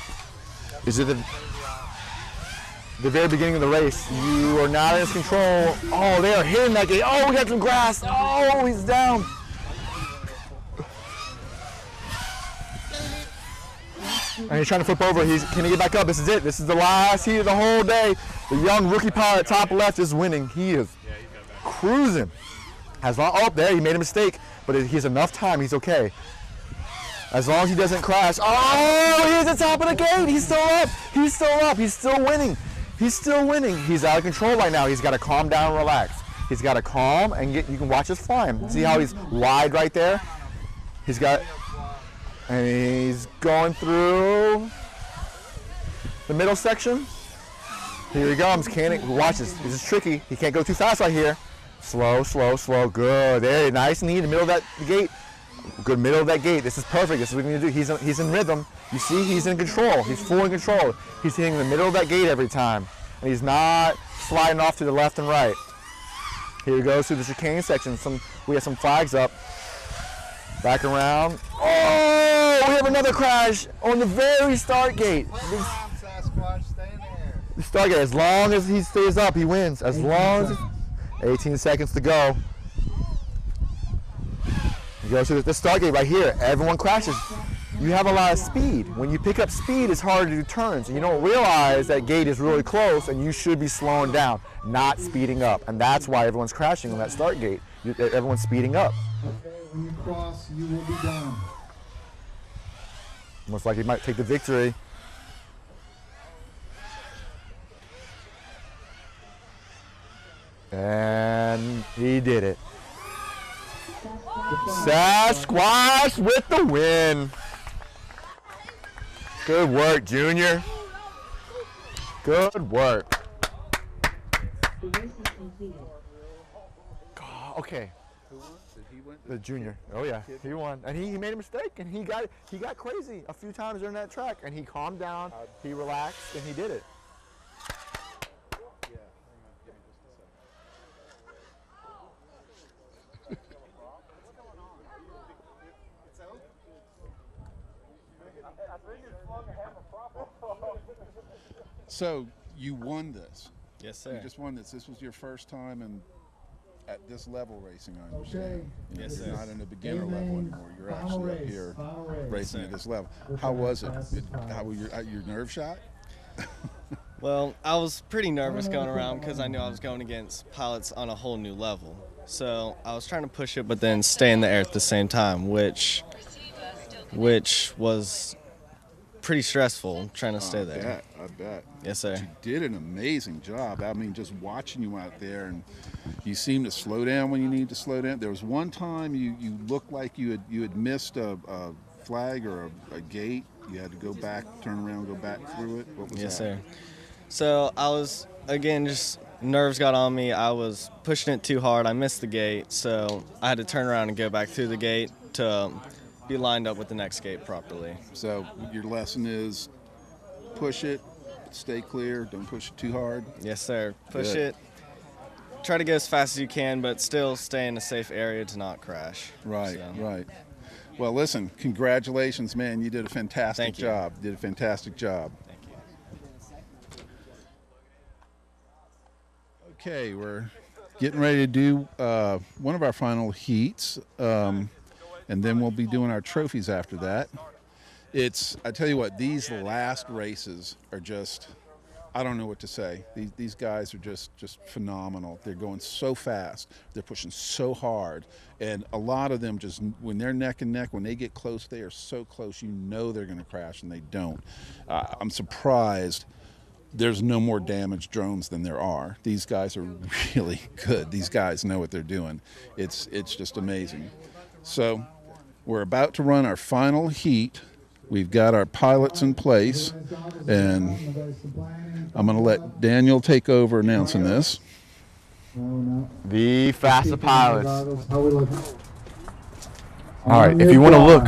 [SPEAKER 2] is at the very beginning of the race. You are not in his control. Oh, they are hitting that gate. Oh, we got some grass. Oh, he's down.
[SPEAKER 4] And he's trying to flip over. Can he get back up? This is it. This is the last heat of the whole day. The young rookie pilot, top left, is winning. He is cruising. Oh, there, he made a mistake, but he has enough time. He's okay. As long as he doesn't crash. Oh, he's at the top of the gate. He's still up. He's still up. He's still winning. He's still winning. He's out of control right now. He's got to calm down and relax. He's got to calm and you can watch us flying. See how he's wide right there? And he's going through the middle section. Here he comes. Watch this. This is tricky. He can't go too fast right here. Slow, slow, slow. Good. There, nice and neat in the middle of that gate. Good middle of that gate. This is perfect. This is what we need to do. He's in rhythm. You see, he's in control. He's full in control. He's hitting the middle of that gate every time. And he's not sliding off to the left and right. Here he goes through the chicane section. We have some flags up. Back around. Oh, we have another crash on the very start gate.
[SPEAKER 6] Sasquatch, stay in there.
[SPEAKER 4] The start gate, as long as he stays up, he wins. As long as 18 seconds to go. He goes through the start gate right here. Everyone crashes. You have a lot of speed. When you pick up speed, it's harder to do turns. And you don't realize that gate is really close and you should be slowing down, not speeding up. And that's why everyone's crashing on that start gate. Everyone's speeding up.
[SPEAKER 7] Okay, when you cross, you will be done.
[SPEAKER 4] Looks like he might take the victory. And he did it. Sasquatch with the win. Good work, Junior. Good work.
[SPEAKER 8] The race is completed.
[SPEAKER 4] Okay.
[SPEAKER 1] Who won? Did he win?
[SPEAKER 4] The Junior. Oh yeah, he won, and he made a mistake, and he got crazy a few times during that track, and he calmed down, he relaxed, and he did it.
[SPEAKER 1] Yeah, hang on. Give me just a second. So you won this.
[SPEAKER 11] Yes, sir.
[SPEAKER 1] You just won this. This was your first time at this level racing, I understand.
[SPEAKER 11] Yes,
[SPEAKER 1] You're
[SPEAKER 11] sir.
[SPEAKER 1] not in a beginner level anymore. You're actually up here racing at this level. How was it? How were your nerve shot?
[SPEAKER 11] Well, I was pretty nervous going around because I knew I was going against pilots on a whole new level. So I was trying to push it, but then stay in the air at the same time, which was pretty stressful trying to stay there.
[SPEAKER 1] I bet.
[SPEAKER 11] Yes, sir.
[SPEAKER 1] But you did an amazing job. I mean, just watching you out there, and you seemed to slow down when you needed to slow down. There was one time you looked like you had missed a flag or a gate. You had to go back, turn around, go back through it. What was that?
[SPEAKER 11] Yes, sir. So I was, again, just nerves got on me. I was pushing it too hard. I missed the gate, so I had to turn around and go back through the gate to be lined up with the next gate properly.
[SPEAKER 1] So your lesson is push it, stay clear, don't push it too hard.
[SPEAKER 11] Yes, sir. Push
[SPEAKER 1] Good.
[SPEAKER 11] it. Try to go as fast as you can, but still stay in a safe area to not crash.
[SPEAKER 1] Right,
[SPEAKER 11] So,
[SPEAKER 1] right. Well, listen, congratulations, man. You did a fantastic
[SPEAKER 11] Thank you.
[SPEAKER 1] job. You did a fantastic job.
[SPEAKER 11] Thank you.
[SPEAKER 1] Okay, we're getting ready to do one of our final heats, and then we'll be doing our trophies after that. I tell you what, these last races are just, I don't know what to say. These guys are just phenomenal. They're going so fast. They're pushing so hard. And a lot of them just, when they're neck and neck, when they get close, they are so close, you know they're going to crash, and they don't. I'm surprised there's no more damaged drones than there are. These guys are really good. These guys know what they're doing. It's just amazing. So we're about to run our final heat. We've got our pilots in place, and I'm going to let Daniel take over announcing this.
[SPEAKER 4] The faster pilots. All right, if you want to look,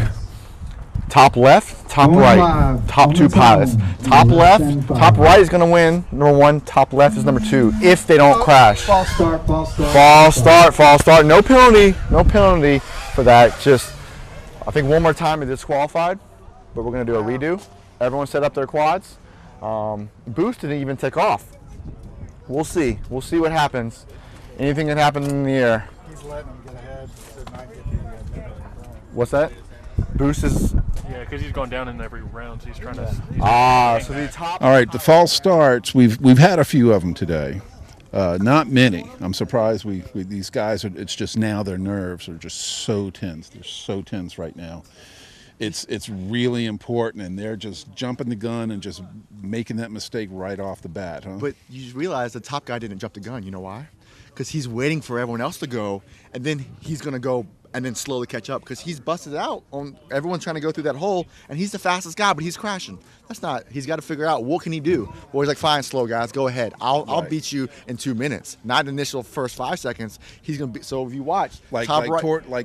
[SPEAKER 4] top left, top right, top two pilots. Top left, top right is going to win, number one. Top left is number two, if they don't crash.
[SPEAKER 7] False start, false start.
[SPEAKER 4] False start, false start. No penalty for that. Just, I think one more time it disqualified, but we're going to do a redo. Everyone set up their quads. Boost didn't even take off. We'll see. We'll see what happens. Anything can happen in the air.
[SPEAKER 6] He's letting them get ahead to not get the
[SPEAKER 4] What's that? Boost is
[SPEAKER 5] Yeah, because he's gone down in every round, so he's trying to.
[SPEAKER 4] So the top.
[SPEAKER 1] All right, the false starts. We've had a few of them today. Not many. I'm surprised these guys are. It's just now their nerves are just so tense. They're so tense right now. It's really important, and they're just jumping the gun and just making that mistake right off the bat, huh?
[SPEAKER 2] But you realize the top guy didn't jump the gun. You know why? Because he's waiting for everyone else to go, and then he's gonna go and then slowly catch up because he's busted out on everyone's trying to go through that hole, and he's the fastest guy, but he's crashing. That's not. He's got to figure out what can he do. Well, he's like, fine, slow guys, go ahead. I'll beat you in 2 minutes. Not the initial first 5 seconds. He's gonna be. So if you watch,
[SPEAKER 1] like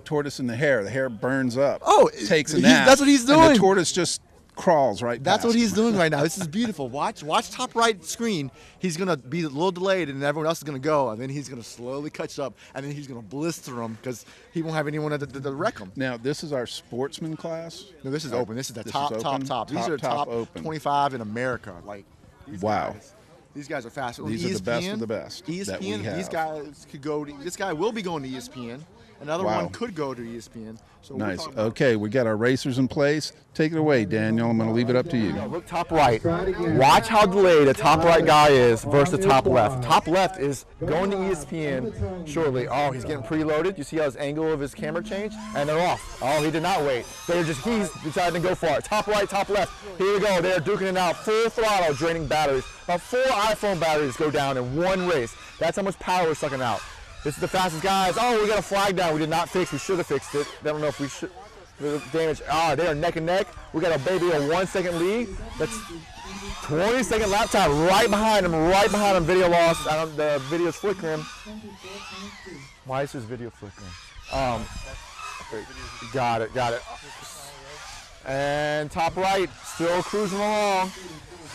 [SPEAKER 1] tortoise in the hair burns up.
[SPEAKER 2] Oh,
[SPEAKER 1] takes a nap.
[SPEAKER 2] That's what he's doing.
[SPEAKER 1] And the tortoise just crawls right.
[SPEAKER 2] That's
[SPEAKER 1] past
[SPEAKER 2] what he's
[SPEAKER 1] him.
[SPEAKER 2] doing right now. This is beautiful. Watch top right screen. He's gonna be a little delayed, and everyone else is gonna go, and then he's gonna slowly catch up, and then he's gonna blister him because he won't have anyone to wreck him.
[SPEAKER 1] Now this is our sportsman class.
[SPEAKER 2] No, this is open. This is the top. These are
[SPEAKER 1] top
[SPEAKER 2] top
[SPEAKER 1] open.
[SPEAKER 2] 25 in America. Like,
[SPEAKER 1] Wow.
[SPEAKER 2] These guys are fast.
[SPEAKER 1] These are the best of the best
[SPEAKER 2] ESPN,
[SPEAKER 1] that we have.
[SPEAKER 2] these guys could go. This guy will be going to ESPN. Another
[SPEAKER 1] Wow.
[SPEAKER 2] one could go to ESPN. So
[SPEAKER 1] Nice. Okay, we got our racers in place. Take it away, Daniel. I'm going to leave it up to you.
[SPEAKER 4] Look top right. Watch how delayed the top right guy is versus the top left. Top left is going to ESPN shortly. Oh, he's getting preloaded. You see how his angle of his camera changed? And they're off. Oh, he did not wait. He's decided to go for it. Top right, top left. Here we go. They're duking it out. Full throttle, draining batteries. About 4 iPhone batteries go down in one race. That's how much power we're sucking out. This is the fastest guys. Oh, we got a flag down. We did not fix. We should have fixed it. I don't know if we should. The damage. They are neck and neck. We got a 1 second lead. That's 20-second lap time right behind him. Right behind him. Video loss. The video's flickering. Why is this video flickering? Got it. And top right, still cruising along.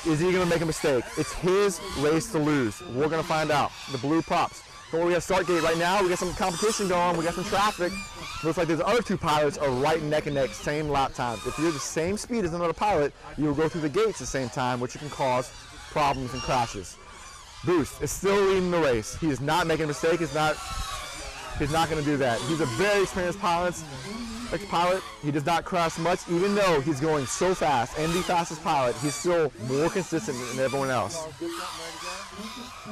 [SPEAKER 4] Is he gonna make a mistake? It's his race to lose. We're gonna find out. The blue pops. We got start gate right now. We got some competition going. We got some traffic. Looks like these other 2 pilots are right neck and neck, same lap times. If you're the same speed as another pilot, you will go through the gates at the same time, which can cause problems and crashes. Boost is still leading the race. He is not making a mistake. He's not going to do that. He's a very experienced pilot. He does not crash much, even though he's going so fast and the fastest pilot. He's still more consistent than everyone else.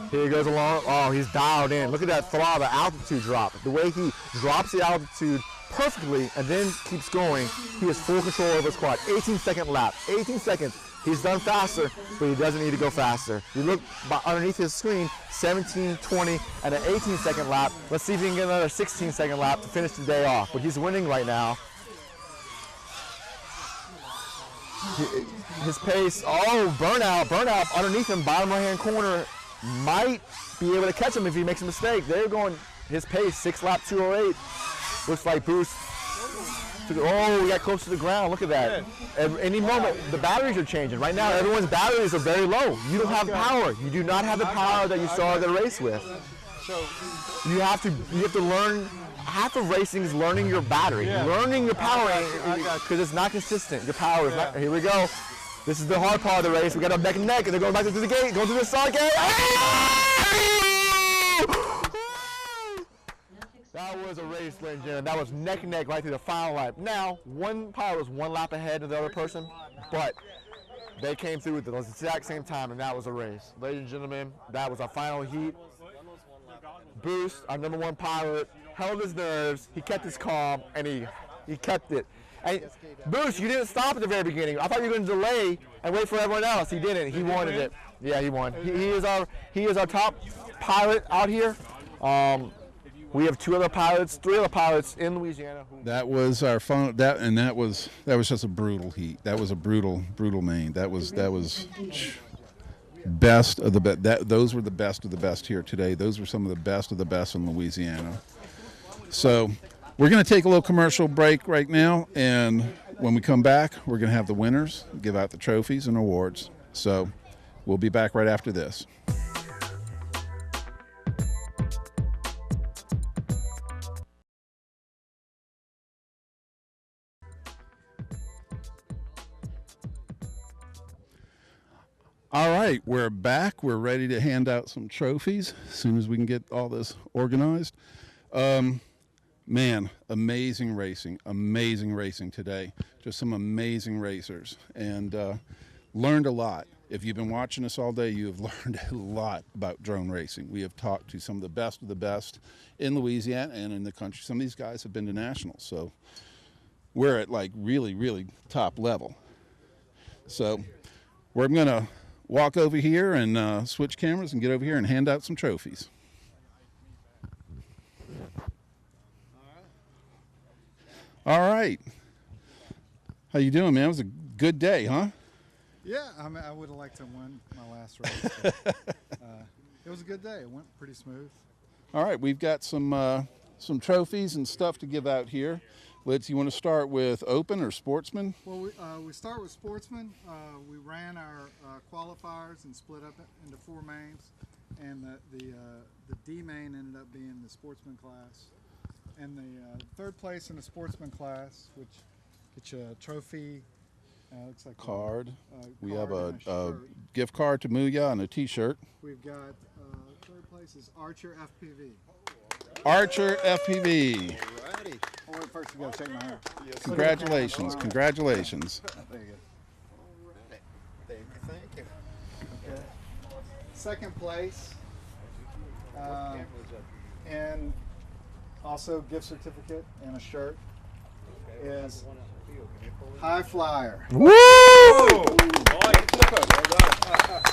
[SPEAKER 4] Here he goes along. Oh, he's dialed in. Look at that throttle, altitude drop. The way he drops the altitude perfectly and then keeps going, he has full control over his quad. 18-second lap. 18 seconds. He's done faster, but he doesn't need to go faster. You look underneath his screen, 17, 20, and an 18-second lap. Let's see if he can get another 16-second lap to finish the day off. But he's winning right now. His pace, burnout underneath him, bottom right-hand corner, might be able to catch him if he makes a mistake. They're going, his pace, 6 lap 208. Looks like Boost. We got close to the ground. Look at that. At any moment, the batteries are changing. Right now, everyone's batteries are very low. You don't have power. You do not have the power that you started the race with. You have to learn. Half of racing is learning your battery, learning your power, because it's not consistent. Your power is not. Here we go. This is the hard part of the race. We got a neck and neck, and they're going back through the gate, going through the start gate. That was a race, ladies and gentlemen. That was neck and neck right through the final lap. Now, one pilot was 1 lap ahead of the other person, but they came through at the exact same time, and that was a race. Ladies and gentlemen, that was our final heat. Boost, our number 1 pilot, held his nerves. He kept his calm, and he kept it. And Boost, you didn't stop at the very beginning. I thought you were going to delay and wait for everyone else. He didn't. He wanted it. Yeah, he won. He is our top pilot out here. We have 3 other pilots in Louisiana.
[SPEAKER 1] That was our fun. That was just a brutal heat. That was a brutal main. That was best of the best. Those were the best of the best here today. Those were some of the best of the best in Louisiana. So we're going to take a little commercial break right now, and when we come back, we're going to have the winners, give out the trophies and awards. So we'll be back right after this. All right, we're back. We're ready to hand out some trophies as soon as we can get all this organized. Man, amazing racing today. Just some amazing racers, and learned a lot. If you've been watching us all day, you have learned a lot about drone racing. We have talked to some of the best in Louisiana and in the country. Some of these guys have been to nationals, so we're at like really, really top level. So we're going to walk over here and switch cameras and get over here and hand out some trophies. All right. How you doing, man? It was a good day, huh?
[SPEAKER 6] Yeah, I mean, I would have liked to win my last race. But, it was a good day. It went pretty smooth.
[SPEAKER 1] All right, we've got some trophies and stuff to give out here. Liz, you want to start with open or sportsman?
[SPEAKER 6] Well, we start with sportsman. We ran our qualifiers and split up into 4 mains, and the D main ended up being the sportsman class. And the third place in the sportsman class, which gets you a trophy, looks like
[SPEAKER 1] card. We
[SPEAKER 6] card
[SPEAKER 1] have a
[SPEAKER 6] shirt.
[SPEAKER 1] gift card to Mooya and a T-shirt.
[SPEAKER 6] We've got third place is Archer FPV.
[SPEAKER 1] Archer FPV.
[SPEAKER 2] Alrighty.
[SPEAKER 6] Oh, wait, first you gotta shake my hair.
[SPEAKER 1] Congratulations, congratulations.
[SPEAKER 6] There you go.
[SPEAKER 2] Alright. Thank you.
[SPEAKER 6] Okay. Second place, and also gift certificate and a shirt is High Flyer.
[SPEAKER 4] Woo!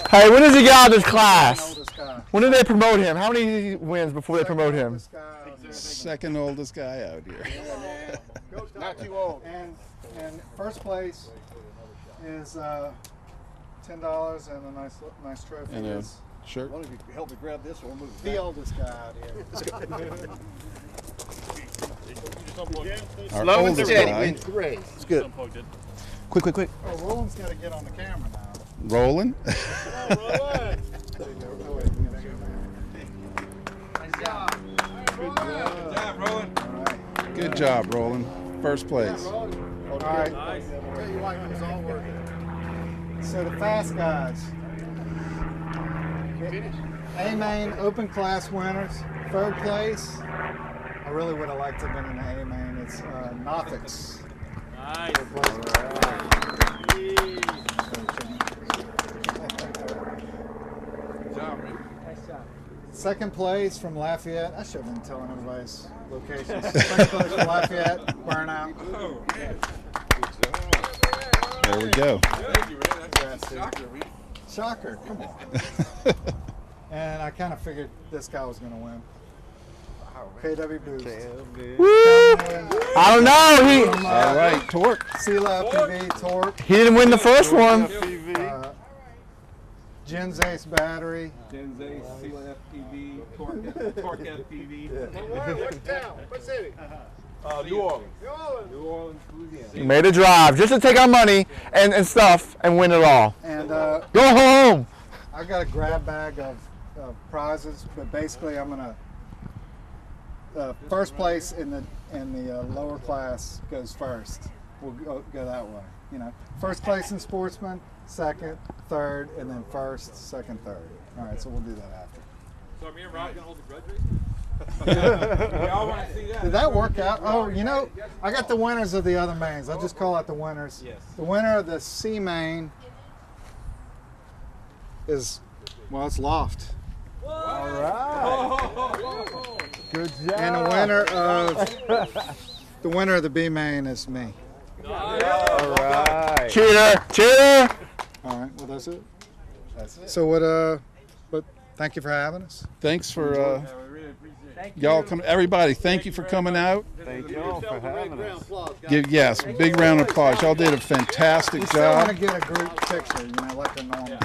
[SPEAKER 4] Hey, when does he get out of this class? When did they promote him? How many wins before they promote him?
[SPEAKER 1] Second oldest guy out here.
[SPEAKER 2] Not too old.
[SPEAKER 6] And first place is $10 and a nice trophy.
[SPEAKER 1] And a shirt.
[SPEAKER 2] One of you help me grab this, or we'll move
[SPEAKER 6] The oldest guy out here.
[SPEAKER 1] Our
[SPEAKER 2] Slow and
[SPEAKER 1] oldest
[SPEAKER 2] steady
[SPEAKER 1] guy.
[SPEAKER 2] wins the race. It's good.
[SPEAKER 4] Quick.
[SPEAKER 6] Oh, Roland's got to get on the camera now.
[SPEAKER 1] Rolling.
[SPEAKER 6] There you go. Oh, wait, we gotta go there.
[SPEAKER 2] Nice job. Good job, Roland.
[SPEAKER 6] All right.
[SPEAKER 1] Good job, Roland. First place.
[SPEAKER 6] All right. Nice. Tell you what, it was all working. So the fast guys. A main open class winners. Third place. I really would have liked to have been in the A main. It's Nothics.
[SPEAKER 5] Nice.
[SPEAKER 6] Second place from Lafayette. I should have been telling everybody's locations. Second place from Lafayette. Burnout.
[SPEAKER 1] There we go.
[SPEAKER 6] Shocker. Come on. And I kind of figured this guy was going to win. KW Boost.
[SPEAKER 4] I don't know.
[SPEAKER 1] All right, Torque.
[SPEAKER 6] Sela FPV, Torque.
[SPEAKER 4] He didn't win the first one.
[SPEAKER 6] Gens Ace Battery.
[SPEAKER 12] Gens Ace, Sela FPV, Torque FPV.
[SPEAKER 2] What town? What city?
[SPEAKER 12] New Orleans. New Orleans, Louisiana.
[SPEAKER 4] Made a drive just to take our money and stuff and win it all.
[SPEAKER 6] And
[SPEAKER 4] go home.
[SPEAKER 6] I got a grab bag of prizes, but basically I'm gonna first place in the lower class goes first. We'll go that way. You know, first place in sportsman, second, third, and then first, second, third. All right, so we'll do that after.
[SPEAKER 12] So are me and Rob gonna hold the grudge race? Y'all want to see that?
[SPEAKER 6] Did that work out? Oh, you know, I got the winners of the other mains. I'll just call out the winners.
[SPEAKER 12] Yes.
[SPEAKER 6] The winner of the C main is, well, it's Loft.
[SPEAKER 4] All right. Good job.
[SPEAKER 6] And the winner of the B main is me.
[SPEAKER 4] All right. Cheater.
[SPEAKER 6] All right. Well, that's it. So but thank you for having us.
[SPEAKER 1] Thanks for y'all come. Everybody, thank you for coming out.
[SPEAKER 4] Thank you all for having us.
[SPEAKER 1] Yes, big round of applause. Y'all did a fantastic
[SPEAKER 6] We still want
[SPEAKER 1] job.
[SPEAKER 6] to get a group picture, you know, like a normal.